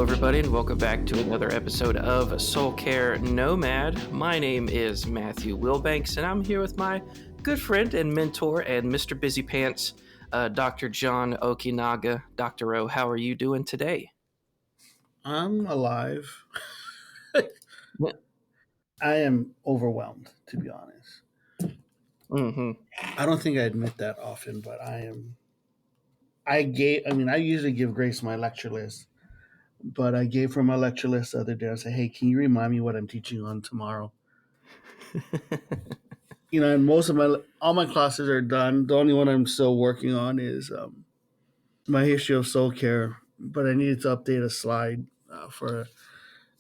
Hello, everybody, and welcome back to another episode of Soul Care Nomad. My name is Matthew Wilbanks, and I'm here with my good friend and mentor and Mr. Busy Pants, Dr. John Okinaga. Dr. O, how are you doing today? I'm alive. Yeah. I am overwhelmed, to be honest. Mm-hmm. I don't think I admit that often, but I am. I usually give Grace my lecture list, but I gave her my lecture list the other day. I said, hey, can you remind me what I'm teaching on tomorrow? And all my classes are done. The only one I'm still working on is my history of soul care, but I needed to update a slide for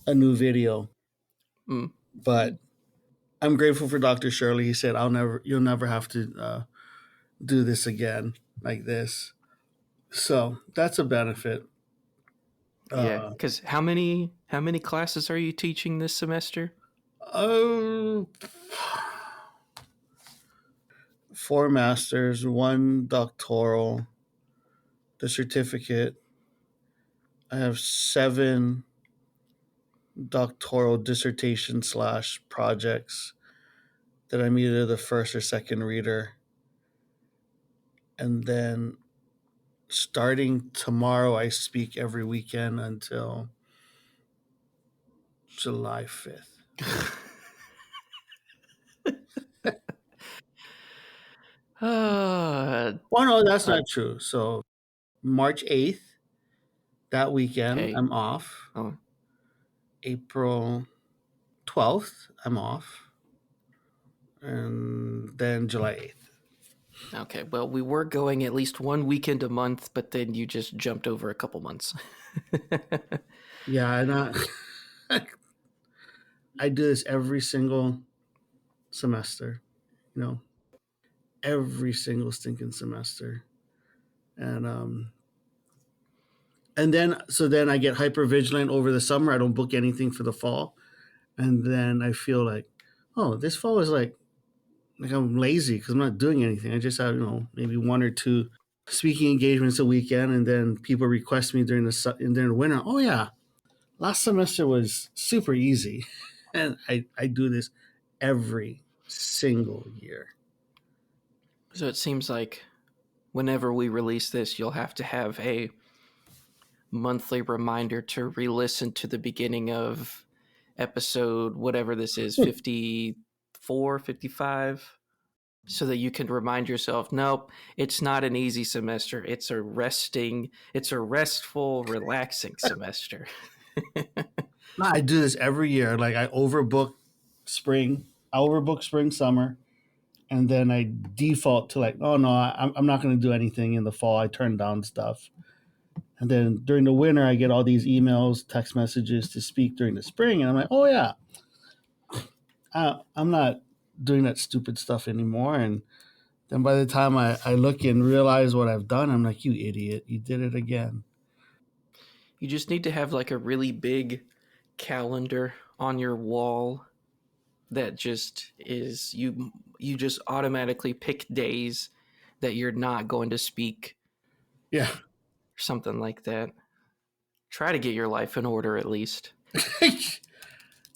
a new video. Mm. But I'm grateful for Dr. Shirley. He said, you'll never have to do this again like this. So that's a benefit. Yeah, because how many classes are you teaching this semester? Uh, 4 masters, 1 doctoral, the certificate. I have 7 doctoral dissertation / projects that I'm either the first or second reader. And then starting tomorrow, I speak every weekend until July 5th. Okay. Oh, no, that's not true. So March 8th, that weekend, I'm off. Oh. April 12th, I'm off. And then July 8th. Okay, well, we were going at least one weekend a month, but then you just jumped over a couple months. Yeah, and I do this every single semester, every single stinking semester. And then I get hyper vigilant over the summer. I don't book anything for the fall. And then I feel like, oh, this fall is like I'm lazy because I'm not doing anything. I just have, maybe 1 or 2 speaking engagements a weekend, and then people request me during the winter. Oh yeah, last semester was super easy, and I do this every single year. So it seems like whenever we release this, you'll have to have a monthly reminder to re-listen to the beginning of episode whatever this is, 54, 55, so that you can remind yourself, nope, it's not an easy semester. It's a restful, relaxing semester. I do this every year. Like I overbook spring, summer, and then I default to like, oh no, I'm not going to do anything in the fall. I turn down stuff. And then during the winter, I get all these emails, text messages to speak during the spring. And I'm like, oh yeah, I'm not doing that stupid stuff anymore. And then by the time I look and realize what I've done, I'm like, you idiot, you did it again. You just need to have like a really big calendar on your wall that just is you just automatically pick days that you're not going to speak. Yeah. Or something like that. Try to get your life in order at least.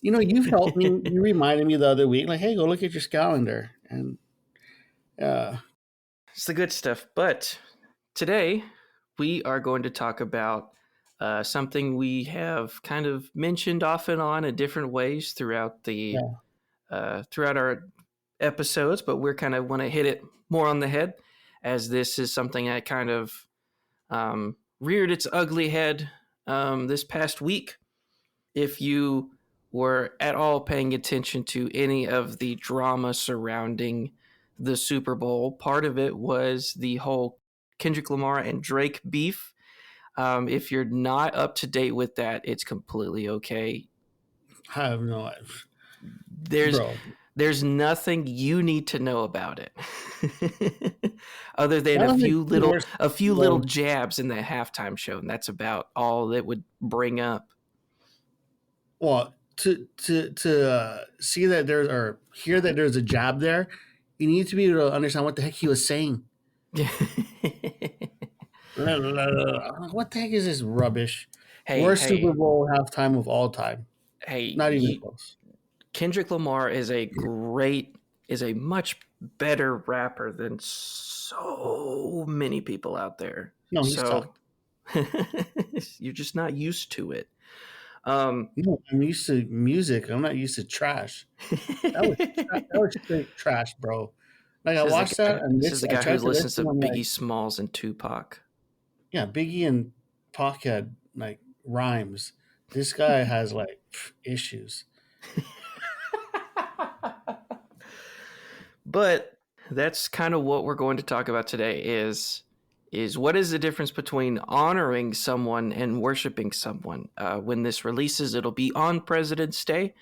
You've helped me. You reminded me the other week, like, hey, go look at your calendar. And it's the good stuff. But today we are going to talk about something we have kind of mentioned off and on in different ways throughout throughout our episodes, but we're kind of want to hit it more on the head, as this is something that kind of reared its ugly head this past week. If you were at all paying attention to any of the drama surrounding the Super Bowl, part of it was the whole Kendrick Lamar and Drake beef. If you're not up to date with that, it's completely okay. I have no life. There's nothing you need to know about it other than a few little jabs in the halftime show, and that's about all that would bring up. Well, to see that or hear that there's a jab there, you need to be able to understand what the heck he was saying. What the heck is this rubbish? Hey, Worst Super hey, Bowl halftime of all time. hey, Not even close. Kendrick Lamar is a much better rapper than so many people out there. No, he's So top. you're just not used to it. Um, No, I'm used to music. I'm not used to trash. That was straight trash, bro. Like I watched that and this is the I guy who tried to listens to listen. I'm like, Biggie Smalls and Tupac. yeah, Biggie and Pac had like rhymes. This guy has like issues. But that's kind of what we're going to talk about today is what is the difference between honoring someone and worshiping someone. When this releases, it'll be on President's Day,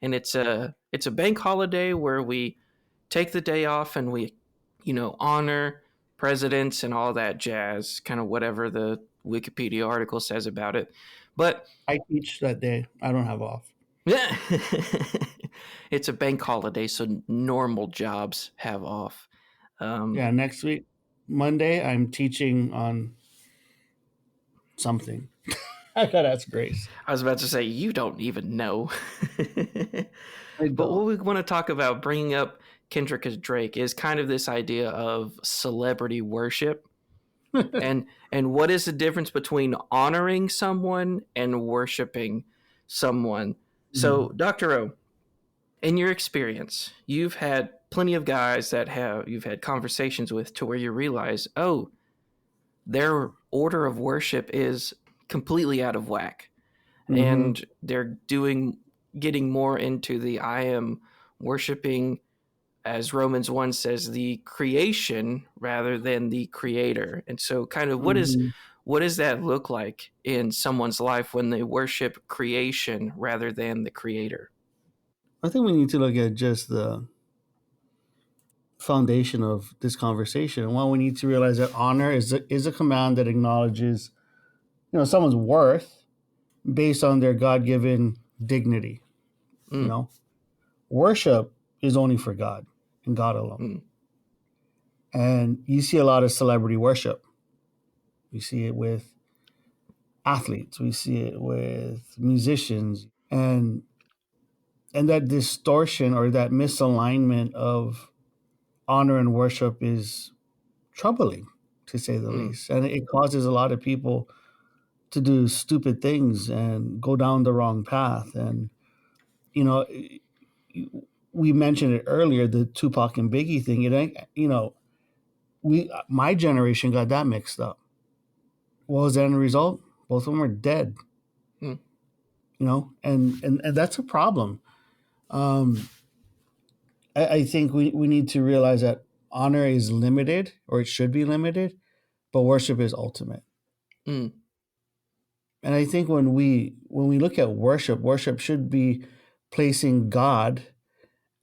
and it's a bank holiday where we take the day off and we honor presidents and all that jazz, kind of whatever the Wikipedia article says about it. But I teach that day. I don't have off. yeah, it's a bank holiday, so normal jobs have off. Yeah, next week, Monday, I'm teaching on something. I gotta ask Grace. I was about to say, you don't even know. I But what don't. we want to talk about, bringing up Kendrick as Drake, is kind of this idea of celebrity worship. And what is the difference between honoring someone and worshiping someone? So, Dr. O, in your experience, you've had plenty of guys that you've had conversations with to where you realize, oh, their order of worship is completely out of whack, Mm-hmm. and they're getting more into the I am worshiping, as Romans 1 says, the creation rather than the creator. And so kind of Mm-hmm. what does that look like in someone's life when they worship creation rather than the creator? I think we need to look at just the foundation of this conversation. And one, we need to realize that honor is a command that acknowledges, someone's worth based on their God given dignity. You Mm, know, worship is only for God and God alone. mm, And you see a lot of celebrity worship. We see it with athletes. We see it with musicians, and that distortion or that misalignment of honor and worship is troubling, to say the mm, least. And it causes a lot of people to do stupid things and go down the wrong path. And you know, we mentioned it earlier, the Tupac and Biggie thing. It ain't, we my generation got that mixed up. What was the end result? Both of them are dead. mm, And that's a problem. Um, I think we need to realize that honor is limited, or it should be limited, but worship is ultimate. mm, And I think when we look at worship, worship should be placing God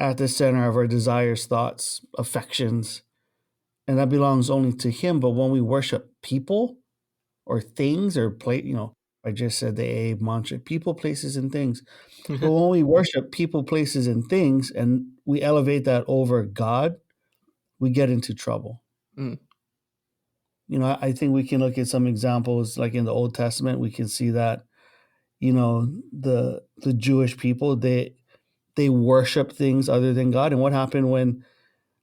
at the center of our desires, thoughts, affections, and that belongs only to Him. But when we worship people or things or I just said the A mantra: people, places, and things. But when we worship people, places, and things, and we elevate that over God, we get into trouble. mm, I think we can look at some examples, like in the Old Testament. We can see that the Jewish people, they worship things other than God. And what happened when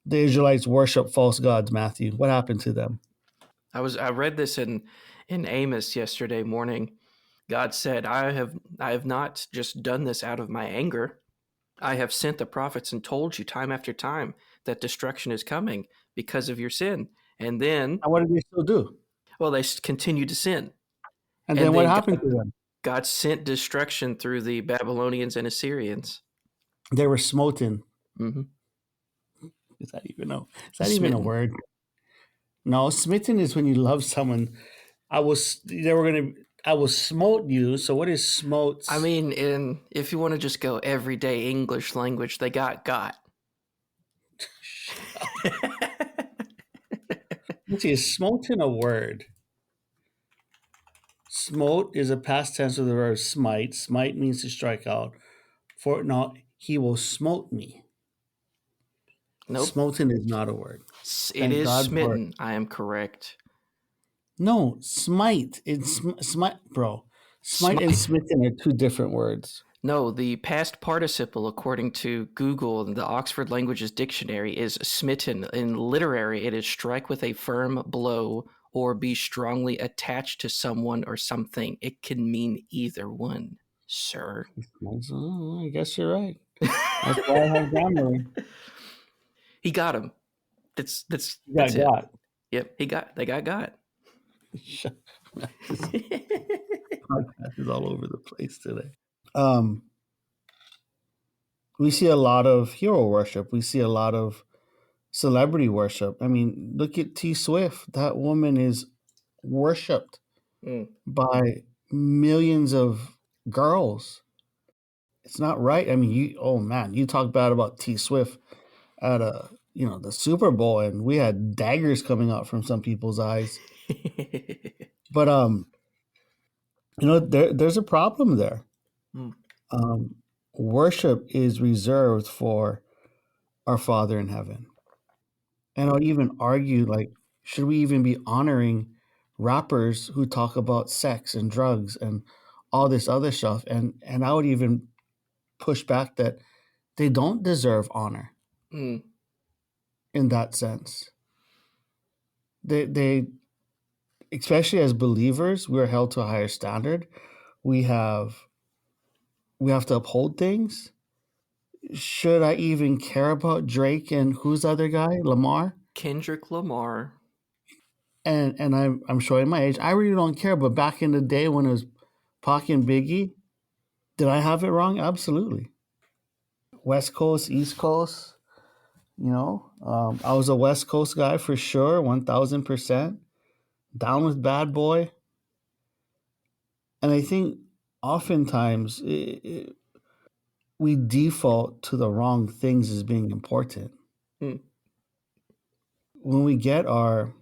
the Israelites worship false gods? Matthew, what happened to them? I read this in Amos yesterday morning. God said, I have not just done this out of my anger. I have sent the prophets and told you time after time that destruction is coming because of your sin. And then, And what did they still do? well, they continue to sin. And And then what then happened to them? God sent destruction through the Babylonians and Assyrians. They were smoten. Mm-hmm. Is that even a Smitten. word? No, smitten is when you love someone. I will smote you. So what is I smotes? mean, if you want to just go everyday English language, they got. Let's see, is smoten a word? Smote is a past tense of the verb smite. Smite means to strike out. For now, he will smote me. Nope. Smoten is not a word. It Thank is God for it. smitten. I am correct. No, smite. It's smite, bro. Smite and smitten are two different words. No, the past participle, according to Google and the Oxford Languages Dictionary, is smitten. In literary, it is strike with a firm blow or be strongly attached to someone or something. It can mean either one, sir. I guess you're right. That's why I have Grammarly. He got him. You That's it. got. Yep, they got. This podcast is all over the place today. Um, we see a lot of hero worship. We see a lot of celebrity worship. I mean, look at T Swift. That woman is worshipped by millions of girls. It's not right. I mean, you talk bad about T Swift at the Super Bowl, and we had daggers coming out from some people's eyes. But there's a problem there. Worship is reserved for our Father in heaven. And I'll even argue, like, should we even be honoring rappers who talk about sex and drugs and all this other stuff? And I would even push back that they don't deserve honor in that sense. They especially as believers, we're held to a higher standard. We have to uphold things. Should I even care about Drake and who's the other guy? Lamar? Kendrick Lamar. And I'm showing my age. I really don't care. But back in the day when it was Pac and Biggie, did I have it wrong? Absolutely. West Coast, East Coast. I was a West Coast guy for sure, 1,000%. Down with Bad Boy. And I think oftentimes we default to the wrong things as being important. When we get our,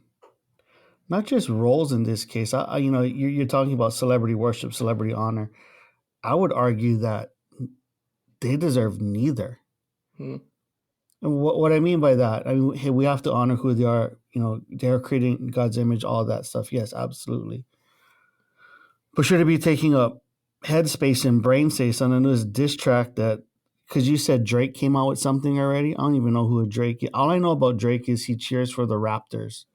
not just roles in this case, you're talking about celebrity worship, celebrity honor. I would argue that they deserve neither. And what I mean by that, hey, we have to honor who they are. They're creating God's image, all that stuff. Yes, absolutely. But should it be taking up headspace and brain space on a news diss track that, because you said Drake came out with something already? I don't even know who Drake is. All I know about Drake is he cheers for the Raptors.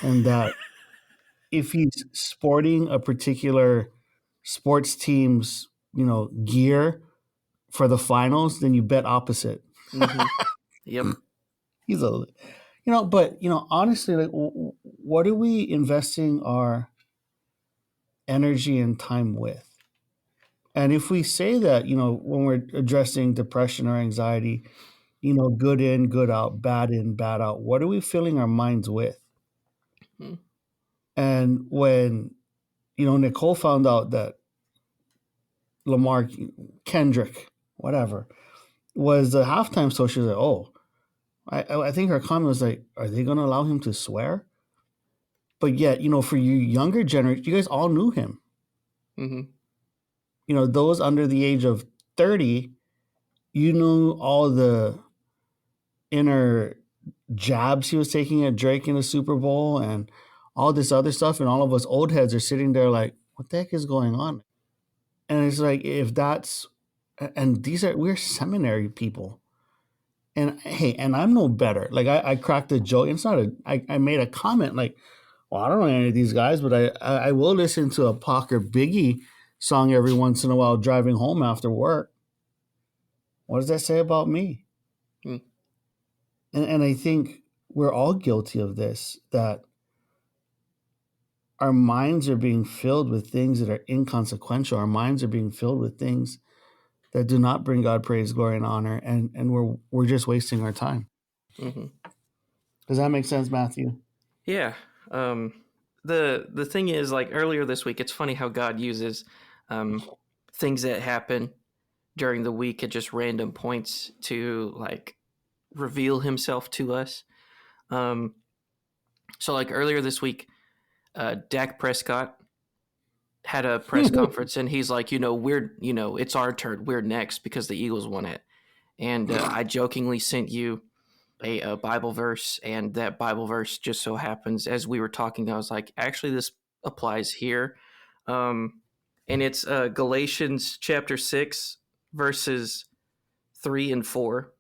And that if he's sporting a particular sports team's, gear for the finals, then you bet opposite. Yep. He's honestly, like, what are we investing our energy and time with? And if we say that, when we're addressing depression or anxiety, good in, good out, bad in, bad out, what are we filling our minds with? And when, Nicole found out that Lamar, Kendrick, whatever, was the halftime show, she was like, oh, I think her comment was like, are they going to allow him to swear? But yet, for you younger generation, you guys all knew him. Those under the age of 30, you knew all the inner jabs he was taking at Drake in the Super Bowl and all this other stuff. And all of us old heads are sitting there like, what the heck is going on? And it's like, we're seminary people. And hey, and I'm no better. Like I cracked a joke. It's not I made a comment like, well, I don't know any of these guys, but I will listen to a Pac or Biggie song every once in a while driving home after work. What does that say about me? And I think we're all guilty of this, that our minds are being filled with things that are inconsequential. Our minds are being filled with things that do not bring God praise, glory, and honor, and we're just wasting our time. Does that make sense, Matthew? Yeah. The thing is, like earlier this week, it's funny how God uses things that happen during the week at just random points to like reveal himself to us. So like earlier this week, Dak Prescott had a press conference and he's like, it's our turn. We're next because the Eagles won it. And I jokingly sent you a Bible verse, and that Bible verse just so happens, as we were talking, I was like, actually, this applies here. and it's Galatians chapter 6, verses 3 and 4.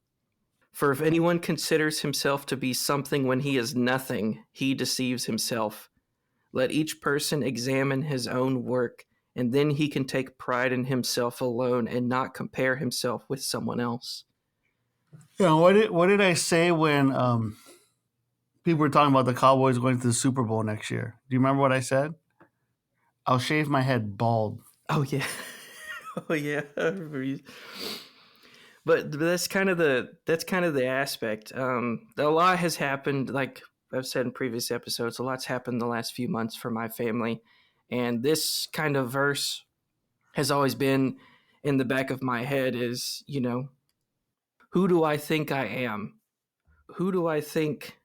For if anyone considers himself to be something when he is nothing, he deceives himself. Let each person examine his own work, and then he can take pride in himself alone and not compare himself with someone else. Yeah, what did I say when people were talking about the Cowboys going to the Super Bowl next year? Do you remember what I said? I'll shave my head bald. Oh yeah, oh yeah. But that's kind of the aspect. A lot has happened, like I've said in previous episodes. A lot's happened the last few months for my family, and this kind of verse has always been in the back of my head. Is, who do I think I am? Who do I think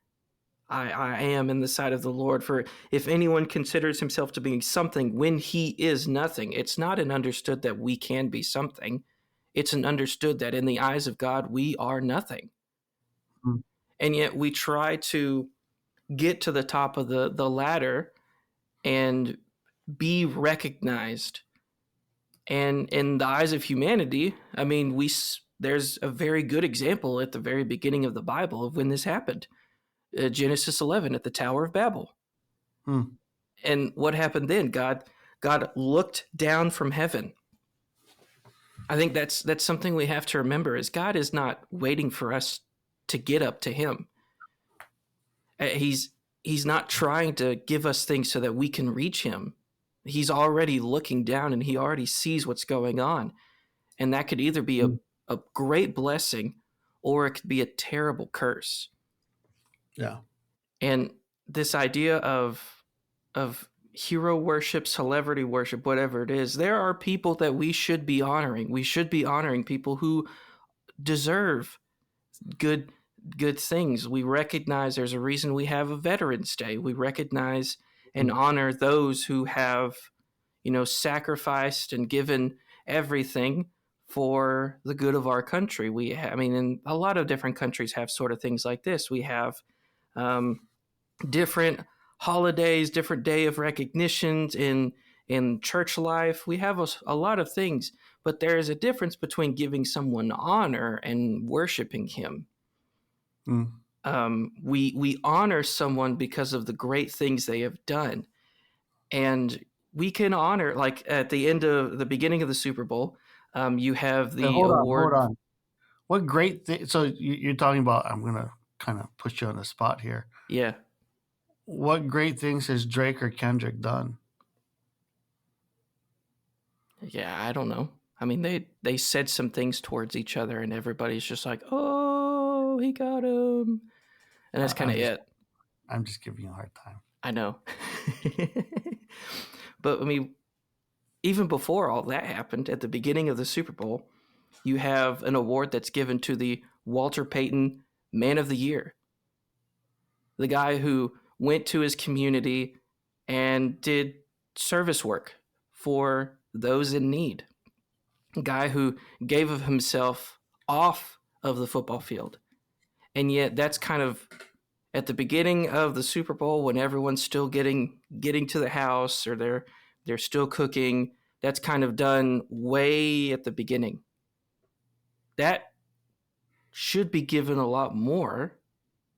I am in the sight of the Lord? For if anyone considers himself to be something when he is nothing, it's not an understood that we can be something. It's an understood that in the eyes of God, we are nothing. Mm. And yet we try to get to the top of the ladder and be recognized. And in the eyes of humanity, I mean, there's a very good example at the very beginning of the Bible of when this happened. Genesis 11 at the Tower of Babel. Mm. And what happened then? God looked down from heaven. I think that's something we have to remember, is God is not waiting for us to get up to him. He's not trying to give us things so that we can reach him. He's already looking down and he already sees what's going on. And that could either be a great blessing or it could be a terrible curse. Yeah. And this idea of hero worship, celebrity worship, whatever it is, there are people that we should be honoring. We should be honoring people who deserve good things. We recognize there's a reason we have a Veterans Day. We recognize and honor those who have, sacrificed and given everything for the good of our country. And a lot of different countries have sort of things like this. We have different holidays, different day of recognitions in church life. We have a lot of things, but there is a difference between giving someone honor and worshiping him. We honor someone because of the great things they have done, and we can honor, like at the beginning of the Super Bowl, you have the award. Hold on. What great thing? So you're talking about? I'm gonna kind of put you on the spot here. Yeah. What great things has Drake or Kendrick done? Yeah, I don't know. I mean, they said some things towards each other, and everybody's just like, "Oh, he got him," and that's kind of it. I'm just giving you a hard time. I know. But I mean, even before all that happened, at the beginning of the Super Bowl, you have an award that's given to the Walter Payton Man of the Year. The guy who went to his community and did service work for those in need. A guy who gave of himself off of the football field. And yet that's kind of at the beginning of the Super Bowl, when everyone's still getting to the house, or they're still cooking. That's kind of done way at the beginning. That should be given a lot more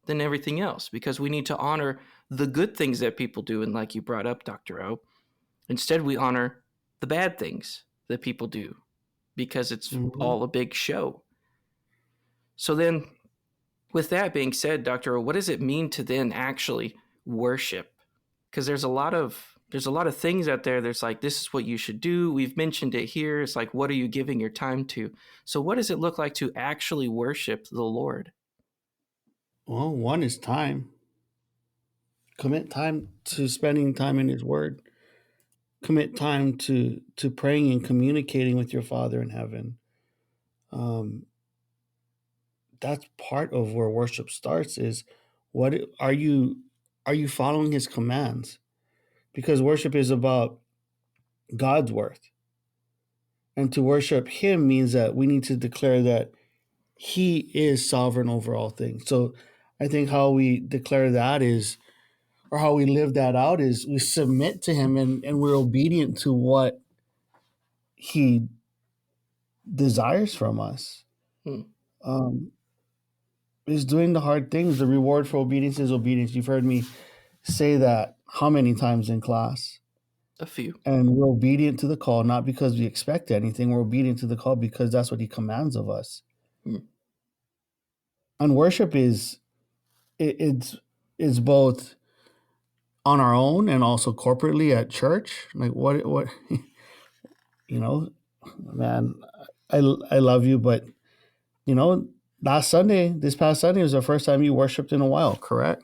than everything else, because we need to honor the good things that people do. And like you brought up, Dr. O, instead we honor the bad things that people do, because it's all a big show. So then, with that being said, Dr. O, what does it mean to then actually worship? Because there's a lot of things out there. There's like, this is what you should do. We've mentioned it here. It's like, what are you giving your time to? So what does it look like to actually worship the Lord? Well, one is time. Commit time to spending time in his word. Commit time to praying and communicating with your Father in heaven. That's part of where worship starts. Is what are you following his commands? Because worship is about God's worth. And to worship him means that we need to declare that he is sovereign over all things. So I think how we declare that is, or how we live that out, is we submit to him, and we're obedient to what he desires from us Mm. um, is doing the hard things. The reward for obedience is obedience. You've heard me say that how many times in class? A few. And we're obedient to the call, not because we expect anything. We're obedient to the call because that's what he commands of us. Mm. And worship it's both on our own and also corporately at church. Like what you know, man, I love you, but you know, this past Sunday was the first time you worshiped in a while, correct?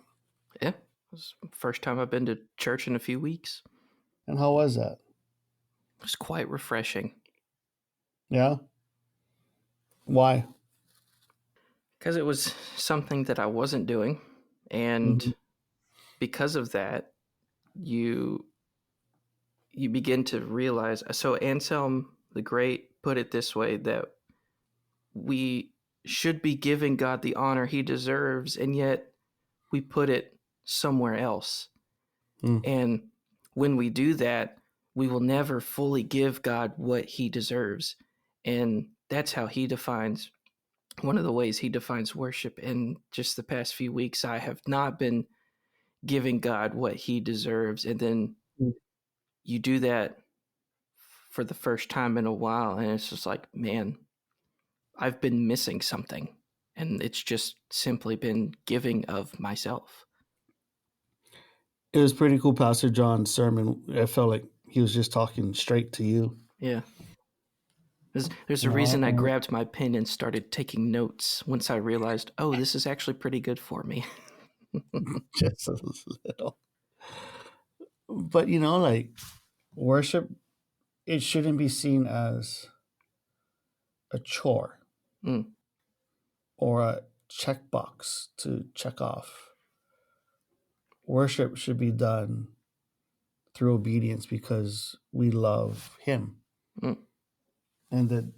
Yeah. It was the first time I've been to church in a few weeks. And how was that? It was quite refreshing. Yeah. Why? Because it was something that I wasn't doing. And Mm-hmm. because of that, you begin to realize. So Anselm the Great put it this way, that we should be giving God the honor he deserves, and yet we put it somewhere else. Mm. And when we do that, we will never fully give God what he deserves. And that's how he defines, one of the ways he defines worship. In just the past few weeks, I have not been giving God what he deserves. And then Mm. you do that for the first time in a while, and it's just like, man, I've been missing something. And it's just simply been giving of myself. It was pretty cool, Pastor John's sermon. I felt like he was just talking straight to you. Yeah. There's You a reason I know, grabbed my pen and started taking notes once I realized, oh, this is actually pretty good for me. just a little. But you know, like worship, it shouldn't be seen as a chore Mm, or a checkbox to check off. Worship should be done through obedience because we love him. mm, And that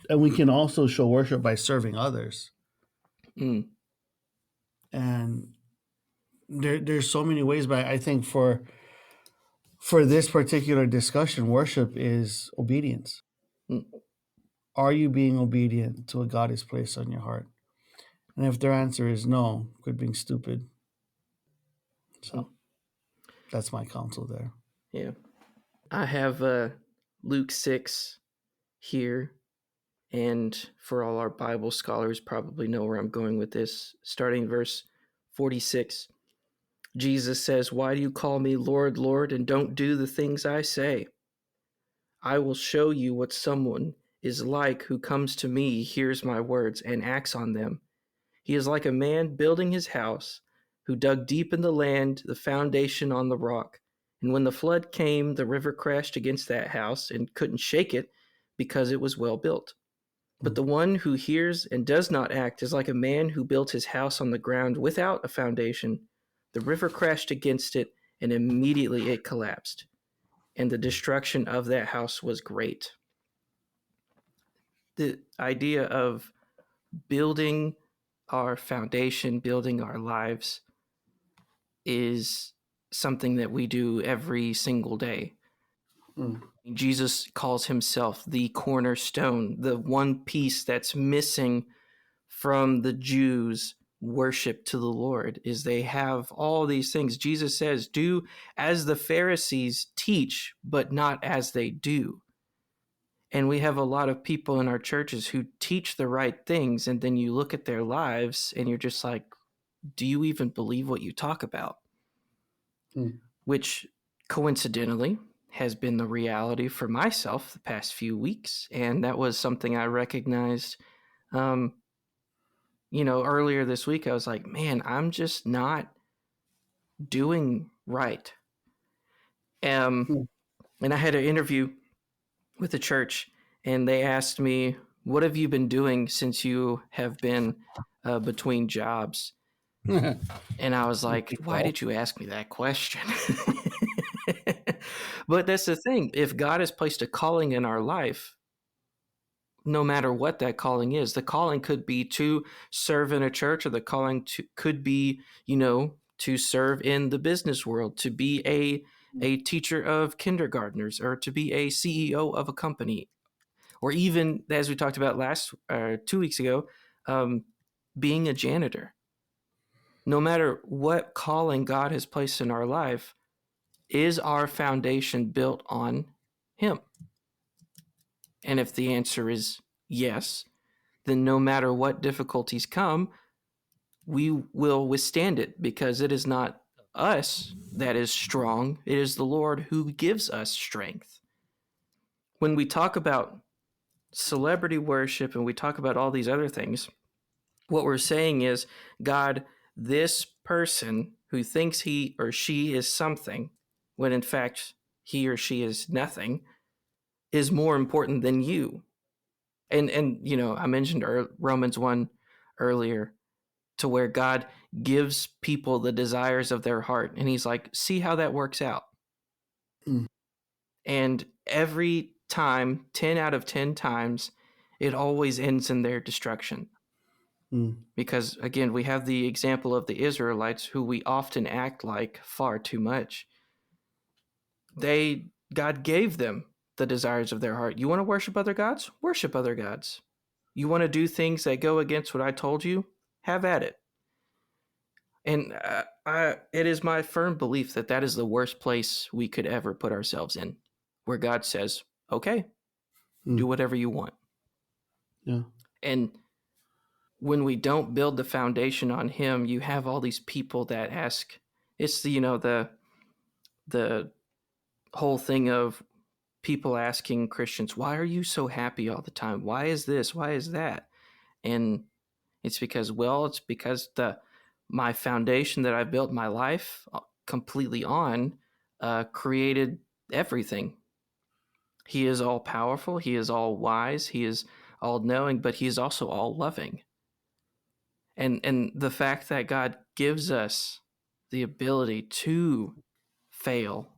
and we can also show worship by serving others. mm, And there's so many ways, but I think for this particular discussion, worship is obedience. mm, Are you being obedient to what God has placed on your heart? And if their answer is no, quit being stupid. mm. So that's my counsel there. Yeah. I have Luke 6 here. And for all our Bible scholars, probably know where I'm going with this. Starting verse 46, Jesus says, "Why do you call me Lord, Lord, and don't do the things I say? I will show you what someone is like who comes to me, hears my words, and acts on them. He is like a man building his house, who dug deep in the land, the foundation on the rock. And when the flood came, the river crashed against that house and couldn't shake it because it was well built. But Mm. the one who hears and does not act is like a man who built his house on the ground without a foundation. The river crashed against it, and immediately it collapsed, and the destruction of that house was great." The idea of building our foundation, building our lives, is something that we do every single day. Mm. Jesus calls himself the cornerstone, the one piece that's missing from the Jews' worship to the Lord, is they have all these things. Jesus says, "Do as the Pharisees teach, but not as they do." And we have a lot of people in our churches who teach the right things, and then you look at their lives and you're just like, do you even believe what you talk about? Mm. Which coincidentally has been the reality for myself the past few weeks. And that was something I recognized, earlier this week. I was like, man, I'm just not doing right. Mm. And I had an interview with the church, and they asked me, what have you been doing since you have been between jobs? And I was like, why did you ask me that question? But that's the thing. If God has placed a calling in our life, no matter what that calling is, the calling could be to serve in a church, or the calling could be, to serve in the business world, to be a teacher of kindergartners, or to be a CEO of a company. or even, as we talked about 2 weeks ago, being a janitor. No matter what calling God has placed in our life, is our foundation built on Him? And if the answer is yes, then no matter what difficulties come, we will withstand it, because it is not us that is strong. It is the Lord who gives us strength. When we talk about celebrity worship and we talk about all these other things, what we're saying is, God, this person who thinks he or she is something, when in fact he or she is nothing, is more important than you. And I mentioned Romans 1 earlier, to where God gives people the desires of their heart. And he's like, see how that works out. Mm. And every time, 10 out of 10 times, it always ends in their destruction. Mm. Because, again, we have the example of the Israelites, who we often act like far too much. God gave them the desires of their heart. You want to worship other gods? Worship other gods. You want to do things that go against what I told you? Have at it. And it is my firm belief that that is the worst place we could ever put ourselves in, where God says, okay, do whatever you want. Yeah. And when we don't build the foundation on Him, you have all these people that ask, it's the whole thing of people asking Christians, why are you so happy all the time? Why is this? Why is that? And it's because my foundation that I built my life completely on created everything. He is all powerful. He is all wise. He is all knowing, but He is also all loving. And the fact that God gives us the ability to fail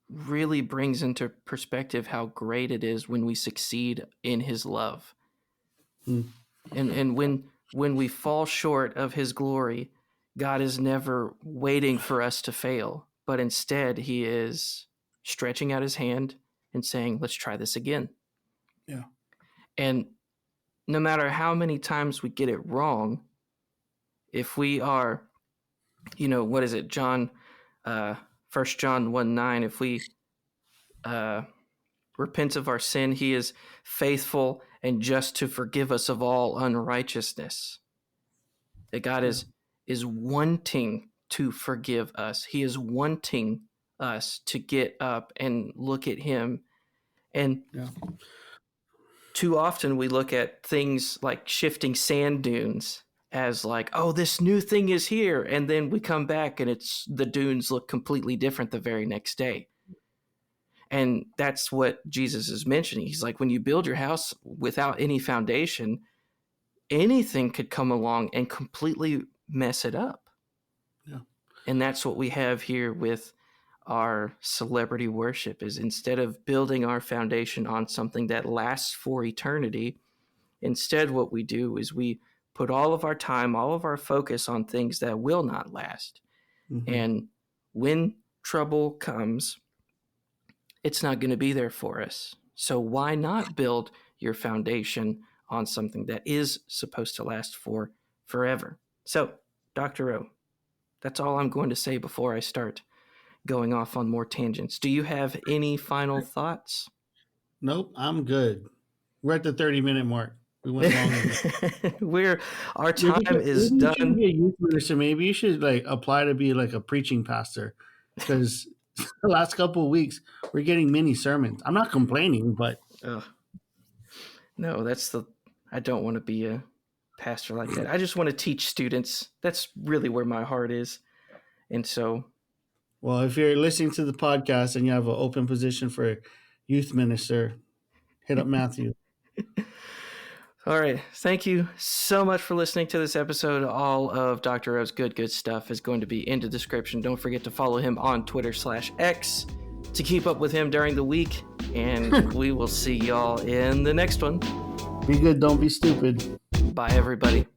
really brings into perspective how great it is when we succeed in His love. And when we fall short of His glory, God is never waiting for us to fail, but instead He is stretching out His hand and saying, let's try this again. Yeah. And no matter how many times we get it wrong, if we are, what is it, 1 John 1:9, if we repent of our sin, He is faithful and just to forgive us of all unrighteousness. That God is wanting to forgive us. He is wanting us to get up and look at Him. And too often we look at things like shifting sand dunes as like, oh, this new thing is here. And then we come back and the dunes look completely different the very next day. And that's what Jesus is mentioning. He's like, when you build your house without any foundation, anything could come along and completely mess it up. Yeah. And that's what we have here with our celebrity worship, is instead of building our foundation on something that lasts for eternity, instead what we do is we put all of our time, all of our focus on things that will not last. Mm-hmm. And when trouble comes, it's not going to be there for us. So why not build your foundation on something that is supposed to last for forever? So, Dr. O, that's all I'm going to say before I start going off on more tangents. Do you have any final thoughts? Nope, I'm good. We're at the 30-minute mark. We went longer. Our time is done. You should be a youth minister. Maybe you should apply to be like a preaching pastor, because the last couple of weeks we're getting mini sermons. I'm not complaining, but no, I don't want to be a pastor like that. I just want to teach students. That's really where my heart is. And so, well, if you're listening to the podcast and you have an open position for a youth minister, hit up Matthew. All right. Thank you so much for listening to this episode. All of Dr. O's good stuff is going to be in the description. Don't forget to follow him on Twitter/X to keep up with him during the week. And we will see y'all in the next one. Be good. Don't be stupid. Bye, everybody.